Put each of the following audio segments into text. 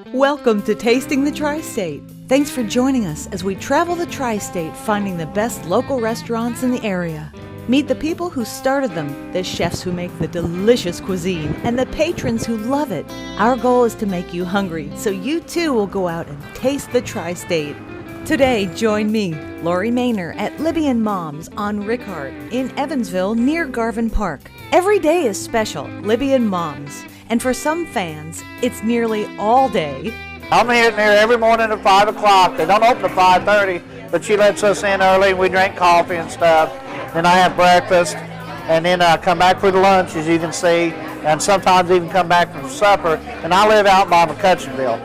Welcome to Tasting the Tri-State. Thanks for joining us as we travel the Tri-State, finding the best local restaurants in the area. Meet the people who started them, the chefs who make the delicious cuisine, and the patrons who love it. Our goal is to make you hungry, so you too will go out and taste the Tri-State. Today, join me, Laurie Maynor, at Libby Mom's on Richardt in Evansville near Garvin Park. Every day is special, Libby Mom's. And for some fans, it's nearly all day. I'm here every morning at 5 o'clock. They don't open at 5:30, but she lets us in early and we drink coffee and stuff. Then I have breakfast, and then I come back for the lunch, as you can see, and sometimes even come back for supper. And I live out by McCutcheonville.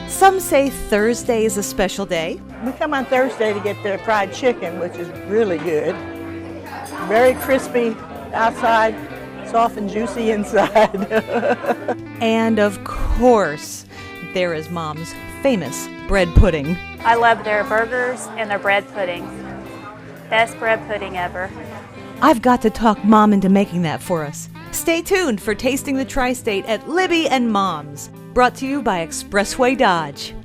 Some say Thursday is a special day. We come on Thursday to get the fried chicken, which is really good. Very crispy outside, soft and juicy inside. And of course, there is Mom's famous bread pudding. I love their burgers and their bread pudding. Best bread pudding ever. I've got to talk Mom into making that for us. Stay tuned for Tasting the Tri-State at Libby Mom's. Brought to you by Expressway Dodge.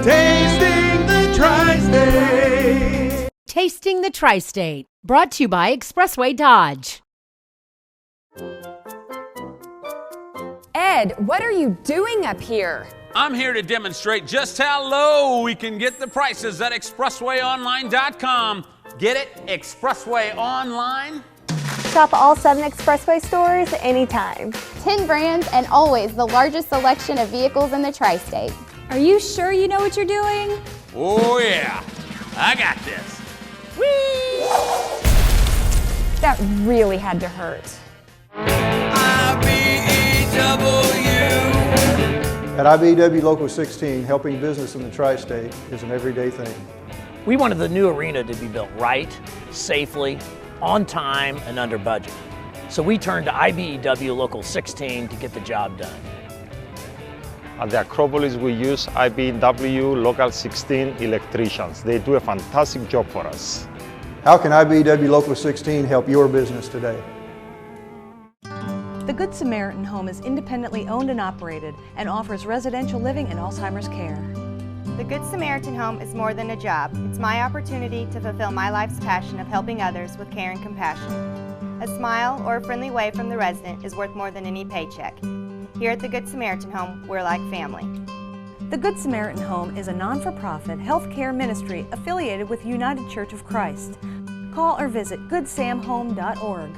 Tasting the Tri-State. Tasting the Tri-State. Brought to you by Expressway Dodge. Ed, what are you doing up here? I'm here to demonstrate just how low we can get the prices at expresswayonline.com. Get it? Expressway Online? Shop all 7 Expressway stores anytime. 10 brands and always the largest selection of vehicles in the Tri-State. Are you sure you know what you're doing? Oh yeah, I got this. Whee! That really had to hurt. At IBEW Local 16, helping business in the Tri-State is an everyday thing. We wanted the new arena to be built right, safely, on time, and under budget. So we turned to IBEW Local 16 to get the job done. At the Acropolis, we use IBEW Local 16 electricians. They do a fantastic job for us. How can IBEW Local 16 help your business today? The Good Samaritan Home is independently owned and operated and offers residential living and Alzheimer's care. The Good Samaritan Home is more than a job. It's my opportunity to fulfill my life's passion of helping others with care and compassion. A smile or a friendly wave from the resident is worth more than any paycheck. Here at the Good Samaritan Home, we're like family. The Good Samaritan Home is a non-for-profit health care ministry affiliated with United Church of Christ. Call or visit goodsamhome.org.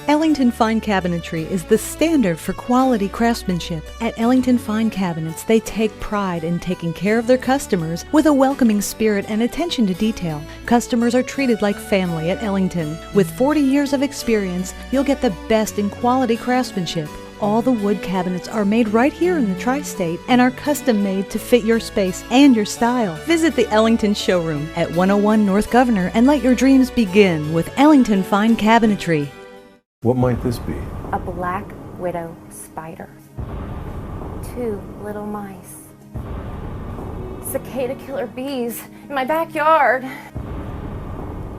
Ellington Fine Cabinetry is the standard for quality craftsmanship. At Ellington Fine Cabinets, they take pride in taking care of their customers with a welcoming spirit and attention to detail. Customers are treated like family at Ellington. With 40 years of experience, you'll get the best in quality craftsmanship. All the wood cabinets are made right here in the Tri-State and are custom made to fit your space and your style. Visit the Ellington showroom at 101 North Governor and let your dreams begin with Ellington Fine Cabinetry. What might this be? A black widow spider. 2 little mice. Cicada killer bees in my backyard.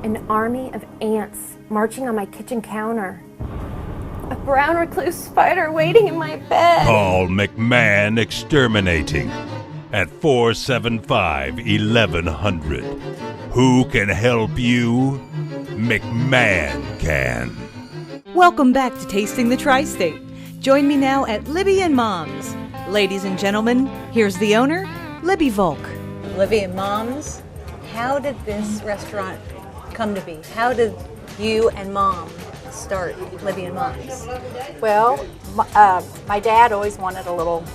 An army of ants marching on my kitchen counter. A brown recluse spider waiting in my bed. Call McMahon Exterminating at 475-1100. Who can help you? McMahon can. Welcome back to Tasting the Tri-State. Join me now at Libby Mom's. Ladies and gentlemen, here's the owner, Libby Volk. Libby Mom's, how did this restaurant come to be? How did you and Mom start Libby Mom's? Well, my dad always wanted a little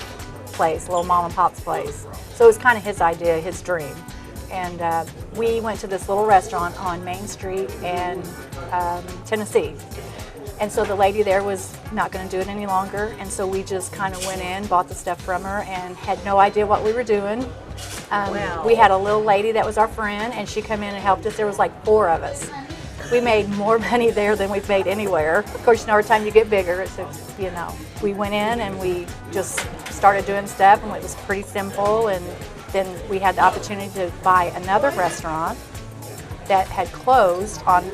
place, a little mom and pop's place. So it was kind of his idea, his dream. And we went to this little restaurant on Main Street in Tennessee. And so the lady there was not going to do it any longer, and so we just kind of went in, bought the stuff from her, and had no idea what we were doing. Wow. We had a little lady that was our friend, and she came in and helped us. There was like 4 of us. We made more money there than we've made anywhere. Of course, every time you get bigger, it's, we went in and we just started doing stuff, and it was pretty simple. And then we had the opportunity to buy another restaurant that had closed on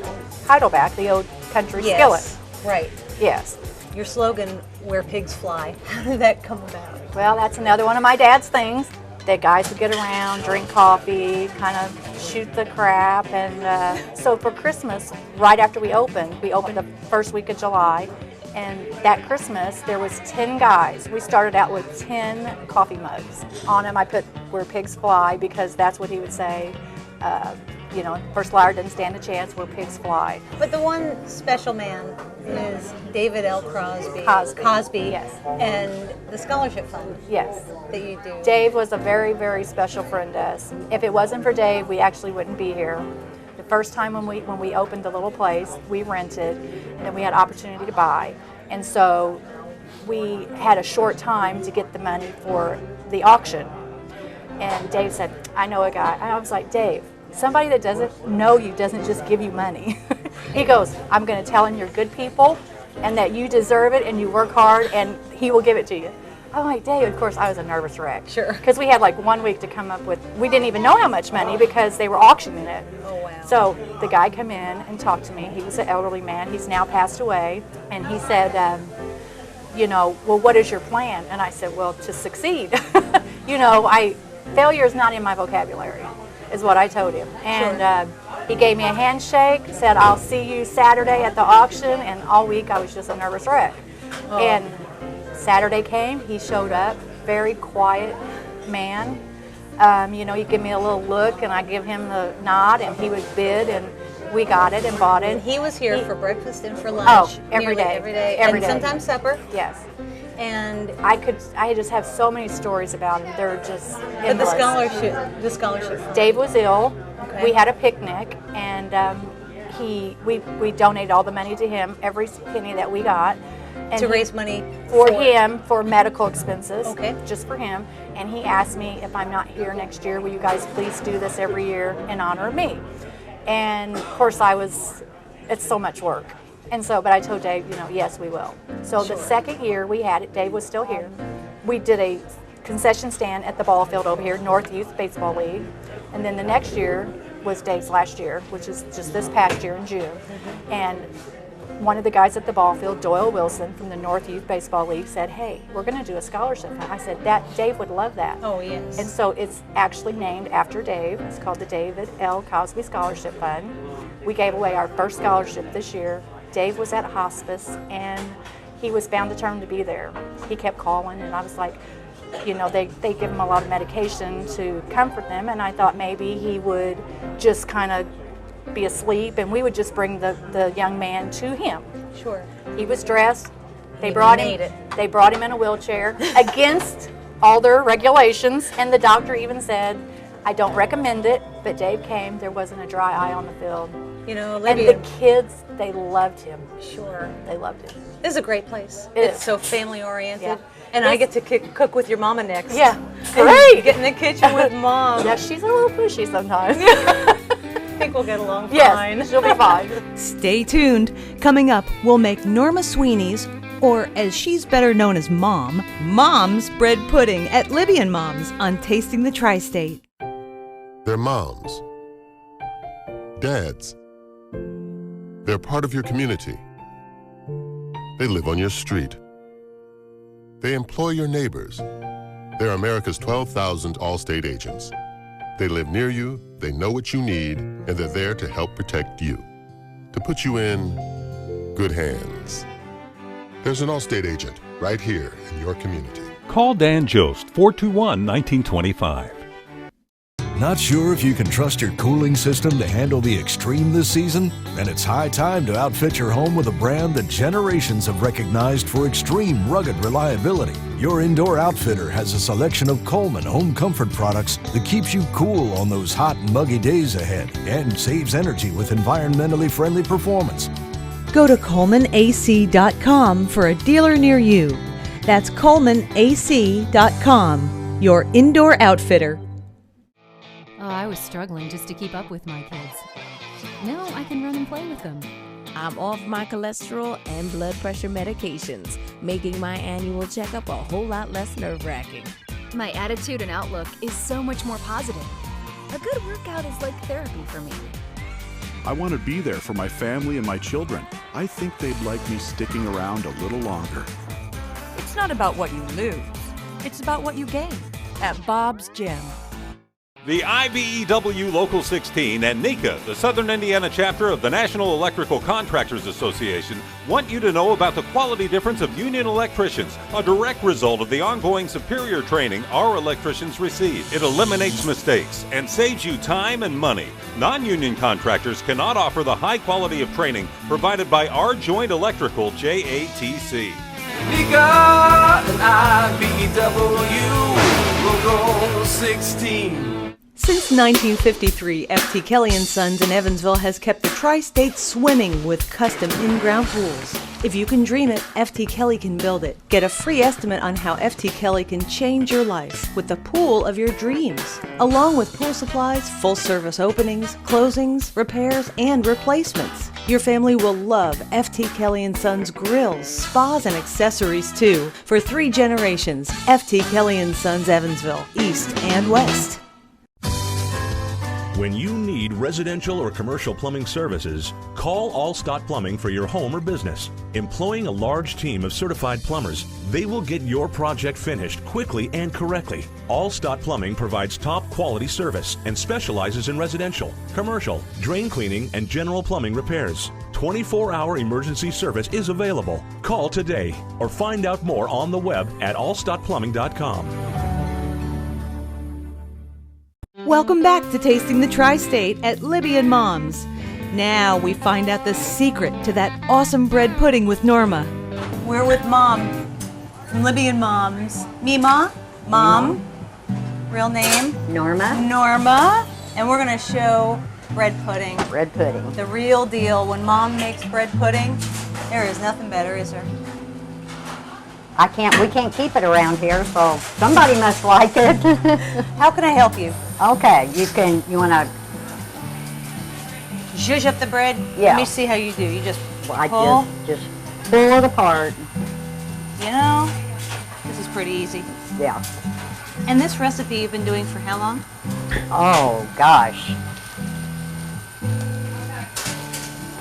Heidelberg, the old country skillet. Right. Yes. your slogan, "Where Pigs Fly." How did that come about? Well, that's another one of my dad's things. That guys would get around, drink coffee, kind of shoot the crap. And so for Christmas, right after we opened the first week of July. And that Christmas, there was 10 guys. We started out with 10 coffee mugs. On them, I put "Where Pigs Fly" because that's what he would say. First Laurie didn't stand a chance, "Where Pigs Fly." But the one special man is David L. Crosby. Cosby, yes. And the scholarship fund. Yes. That you do. Dave was a very, very special friend to us. If it wasn't for Dave, we actually wouldn't be here. The first time when we opened the little place, we rented, and then we had opportunity to buy. And so we had a short time to get the money for the auction. And Dave said, "I know a guy." I was like, "Dave, somebody that doesn't know you doesn't just give you money." He goes, "I'm going to tell him you're good people and that you deserve it and you work hard and he will give it to you." I'm like, "Dave," of course I was a nervous wreck. Sure. Because we had like 1 week to come up with, we didn't even know how much money because they were auctioning it. Oh, wow. So the guy come in and talked to me. He was an elderly man. He's now passed away. And he said, "Well, what is your plan?" And I said, "Well, to succeed." Failure is not in my vocabulary, is what I told him. And he gave me a handshake, said, "I'll see you Saturday at the auction." And all week I was just a nervous wreck. Oh. And Saturday came, he showed up, very quiet man. He'd give me a little look and I'd give him the nod and he would bid and we got it and bought it. And he was here for breakfast and for lunch. Every day. Every day. Every and day. sometimes supper. Yes. And I just have so many stories about him. They're just But the scholarship. Dave was ill. Okay. We had a picnic and we donated all the money to him, every penny that we got. And to raise money for him for medical expenses. Okay. Just for him. And he asked me, "If I'm not here next year, will you guys please do this every year in honor of me?" And of course it's so much work. And so, but I told Dave, yes, we will. So the second year we had it, Dave was still here. We did a concession stand at the ball field over here, North Youth Baseball League. And then the next year was Dave's last year, which is just this past year in June. And one of the guys at the ball field, Doyle Wilson from the North Youth Baseball League, said, "Hey, we're going to do a scholarship." I said, Dave would love that. Oh, yes. And so it's actually named after Dave. It's called the David L. Cosby Scholarship Fund. We gave away our first scholarship this year. Dave was at hospice and he was bound determined to be there. He kept calling and I was like, they give him a lot of medication to comfort them, and I thought maybe he would just kind of be asleep and we would just bring the young man to him. Sure. He was dressed. They brought him in a wheelchair against all their regulations, and the doctor even said, "I don't recommend it," but Dave came. There wasn't a dry eye on the field. Libby, and the kids, they loved him. Sure. They loved him. This is a great place. It's so family oriented. Yeah. And I get to cook with your mama next. Yeah. Great. Get in the kitchen with Mom. Yeah, she's a little pushy sometimes. I think we'll get along fine. Yes, she'll be fine. Stay tuned. Coming up, we'll make Norma Sweeney's, or as she's better known as Mom, Mom's bread pudding at Libby Mom's on Tasting the Tri-State. They're moms, dads. They're part of your community. They live on your street. They employ your neighbors. They're America's 12,000 Allstate agents. They live near you, they know what you need, and they're there to help protect you, to put you in good hands. There's an Allstate agent right here in your community. Call Dan Jost, 421-1925. Not sure if you can trust your cooling system to handle the extreme this season? Then it's high time to outfit your home with a brand that generations have recognized for extreme rugged reliability. Your Indoor Outfitter has a selection of Coleman home comfort products that keeps you cool on those hot and muggy days ahead and saves energy with environmentally friendly performance. Go to ColemanAC.com for a dealer near you. That's ColemanAC.com, your indoor outfitter. Oh, I was struggling just to keep up with my kids. Now I can run and play with them. I'm off my cholesterol and blood pressure medications, making my annual checkup a whole lot less nerve-wracking. My attitude and outlook is so much more positive. A good workout is like therapy for me. I want to be there for my family and my children. I think they'd like me sticking around a little longer. It's not about what you lose. It's about what you gain at Bob's Gym. The IBEW Local 16 and NECA, the Southern Indiana chapter of the National Electrical Contractors Association, want you to know about the quality difference of union electricians, a direct result of the ongoing superior training our electricians receive. It eliminates mistakes and saves you time and money. Non-union contractors cannot offer the high quality of training provided by our joint electrical JATC. NECA and IBEW Local 16. Since 1953, FT Kelly & Sons in Evansville has kept the Tri-State swimming with custom in-ground pools. If you can dream it, FT Kelly can build it. Get a free estimate on how FT Kelly can change your life with the pool of your dreams, along with pool supplies, full-service openings, closings, repairs, and replacements. Your family will love FT Kelly & Sons grills, spas, and accessories too. For 3 generations, FT Kelly & Sons Evansville, East and West. When you need residential or commercial plumbing services, call Allstott Plumbing for your home or business. Employing a large team of certified plumbers, they will get your project finished quickly and correctly. Allstott Plumbing provides top quality service and specializes in residential, commercial, drain cleaning, and general plumbing repairs. 24-hour emergency service is available. Call today or find out more on the web at allstottplumbing.com. Welcome back to Tasting the Tri-State at Libby and Mom's. Now we find out the secret to that awesome bread pudding with Norma. We're with Mom from Libby and Mom's. Mima, Mom, real name? Norma. Norma. And we're going to show bread pudding. Bread pudding. The real deal. When Mom makes bread pudding, there is nothing better, is there? We can't keep it around here, so somebody must like it. How can I help you? Okay, you want to zhuzh up the bread? Yeah. Let me see how you do. You just pull? I just pull it apart. You know, this is pretty easy. Yeah. And this recipe you've been doing for how long? Oh, gosh.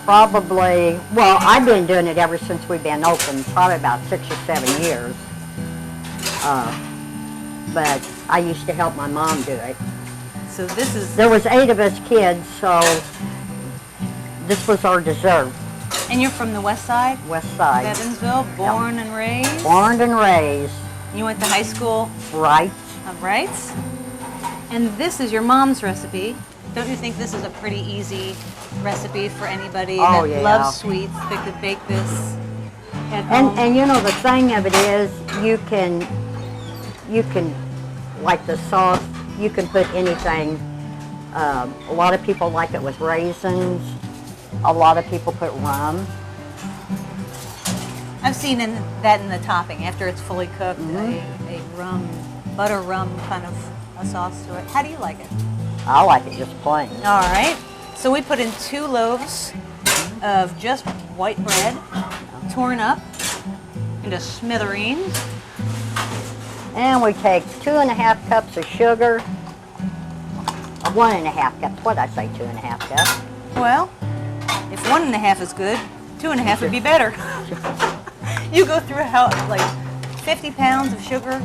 Probably, well, I've been doing it ever since we've been open, probably about 6 or 7 years. But I used to help my mom do it. So this is... There was 8 of us kids, so this was our dessert. And you're from the west side? West side. Evansville, born and raised? Born and raised. You went to high school? Right. Right. And this is your mom's recipe. Don't you think this is a pretty easy recipe for anybody that loves sweets that could bake this at home? And you know, the thing of it is, you can, like the sauce, you can put anything. A lot of people like it with raisins. A lot of people put rum. I've seen that in the topping, after it's fully cooked, a rum, butter rum kind of a sauce to it. How do you like it? I like it just plain. All right. So we put in 2 loaves of just white bread, torn up into smithereens. And we take 2½ cups of sugar. 1½ cups. What did I say, 2½ cups? Well, if 1½ is good, 2½ would be better. You go through like 50 pounds of sugar.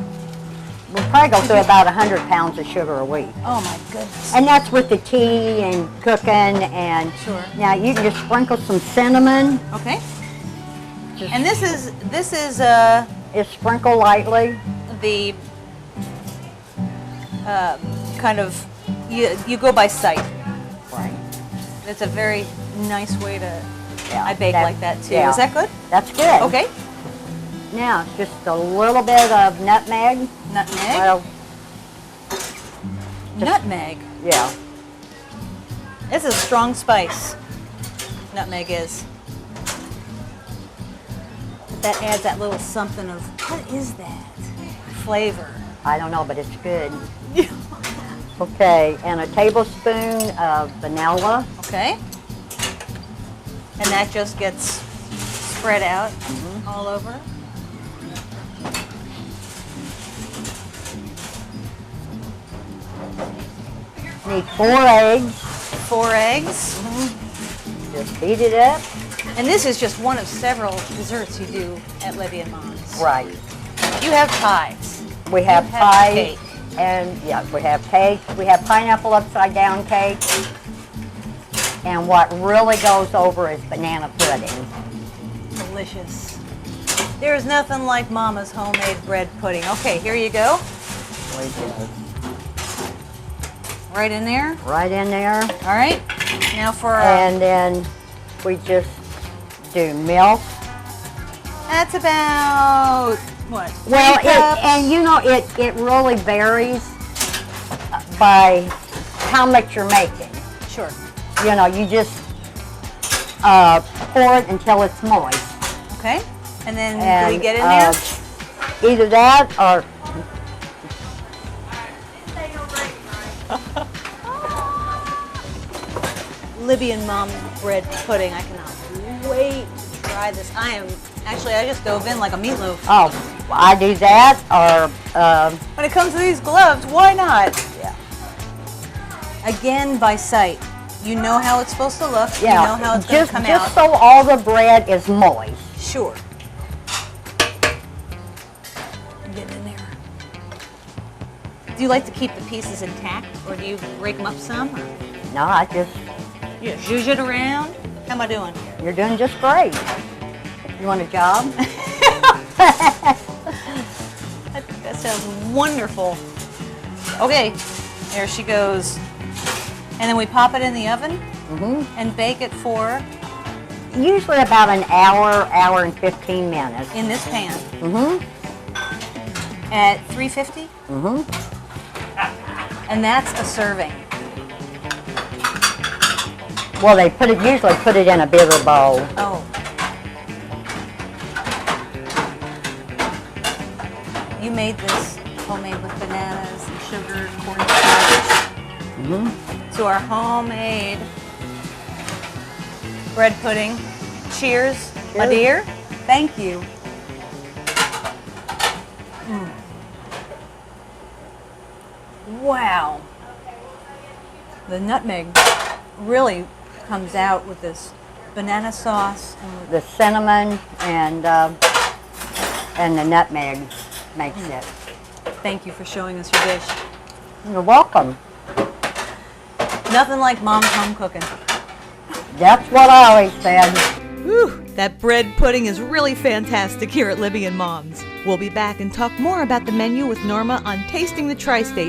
We'll probably go through about 100 pounds of sugar a week. Oh my goodness. And that's with the tea and cooking and... Sure. Now you can just sprinkle some cinnamon. Okay. And this is It's sprinkle lightly. The kind of, you go by sight. Right. It's a very nice way to, I bake like that too. Yeah. Is that good? That's good. Okay. Now, just a little bit of nutmeg. Nutmeg? Well, nutmeg? Yeah. It's a strong spice, nutmeg is. That adds that little something of, what is that? Flavor. I don't know, but it's good. Okay, and a tablespoon of vanilla. Okay. And that just gets spread out all over. Need 4 eggs. 4 eggs. Just beat it up. And this is just one of several desserts you do at Libby and Mom's. Right. You have pies. We have You pies. cake. And yeah, we have cake. We have pineapple upside down cake. And what really goes over is banana pudding. Delicious. There's nothing like Mama's homemade bread pudding. Okay, here you go. We do. Right in there? Right in there. All right. Now for And then we just do milk. That's about what? Well, 3 cups? and you know, it really varies by how much you're making. Sure. You know, you just pour it until it's moist. Okay. And then do we get in there? Either that or Libby and Mom's bread pudding. I cannot wait to try this. I just dove in like a meatloaf. oh, I do that or When it comes to these gloves, why not? Yeah. Again, by sight. You know how it's supposed to look. yeah, You know how it's going to come out. just so all the bread is moist. Sure. Get in there. Do you like to keep the pieces intact, or do you break them up some? Or No, I just you zhuzh it around? How am I doing? you're doing just great. You want a job? I think that sounds wonderful. Okay, there she goes. And then we pop it in the oven and bake it for? Usually about an hour, hour and 15 minutes. In this pan? Mm-hmm. At 350? Mm-hmm. And that's a serving. Well, they usually put it in a bigger bowl. Oh. You made this homemade with bananas and sugar, cornstarch. To our homemade bread pudding. Cheers, my dear. Thank you. Wow. The nutmeg really comes out with this banana sauce. And The cinnamon and the nutmeg makes it. thank you for showing us your dish. You're welcome. Nothing like Mom's home cooking. That's what I always said. Whew, that bread pudding is really fantastic here at Libby and Mom's. We'll be back and talk more about the menu with Norma on Tasting the Tri-State